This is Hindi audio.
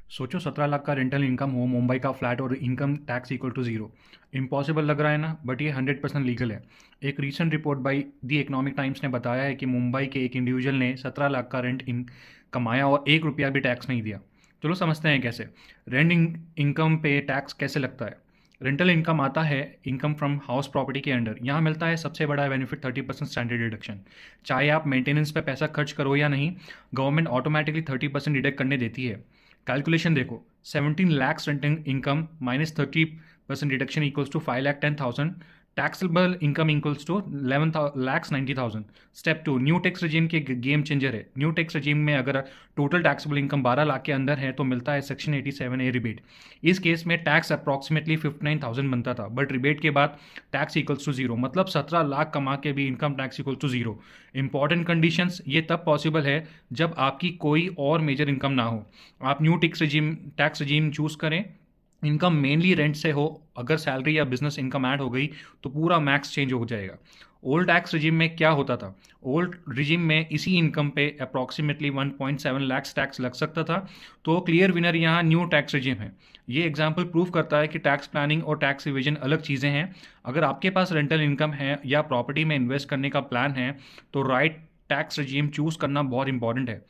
सोचो 17 लाख का रेंटल इनकम हो, मुंबई का फ्लैट और income tax equal to zero. Impossible लग रहा है ना, बट ये 100% लीगल है। एक recent report by the economic times ने बताया है कि मुंबई के एक इंडिविजुअल ने 17 लाख का रेंट इन कमाया और 1 रुपया भी टैक्स नहीं दिया। चलो समझते हैं कैसे। रेंट इनकम पे टैक्स कैसे लगता है। रेंटल इनकम आता है इनकम फ्रॉम हाउस प्रॉपर्टी के अंडर। यहाँ मिलता है सबसे बड़ा बेनिफिट 30% स्टैंडर्ड डिडक्शन। चाहे आप मेंटेनेंस पे पैसा खर्च करो या नहीं, गवर्नमेंट ऑटोमेटिकली 30% डिडक्ट करने देती है। कैलकुलेशन देखो, 17 lakhs renting income minus 30% deduction equals to 5,10,000। Taxable income equals to 11,90,000। Step two, new tax regime के गेम चेंजर है। न्यू टैक्स रजीम में अगर टोटल टैक्सेबल इनकम 12 लाख के अंदर है तो मिलता है सेक्शन 87A रिबेट। इस केस में टैक्स अप्रॉक्सीमेटली 59,000 बनता था, बट रिबेट के बाद टैक्स इक्वल्स टू जीरो। मतलब 17 लाख कमा के भी income tax equal to zero. Important conditions, ये तब पॉसिबल है जब आपकी कोई और मेजर इनकम ना हो। आप न्यू टैक्स रजीम चूज करें, इनकम मेनली रेंट से हो। अगर सैलरी या बिजनेस इनकम ऐड हो गई तो पूरा मैक्स चेंज हो जाएगा। ओल्ड टैक्स रजीम में क्या होता था? ओल्ड रजीम में इसी इनकम पे अप्रॉक्सीमेटली 1.7 लैक्स टैक्स लग सकता था। तो क्लियर विनर यहाँ न्यू टैक्स रजीम है। ये एग्जाम्पल प्रूव करता है कि टैक्स प्लानिंग और टैक्स इवेजन अलग चीज़ें हैं। अगर आपके पास रेंटल इनकम है या प्रॉपर्टी में इन्वेस्ट करने का प्लान है तो राइट टैक्स रजीम चूज करना बहुत इंपॉर्टेंट है।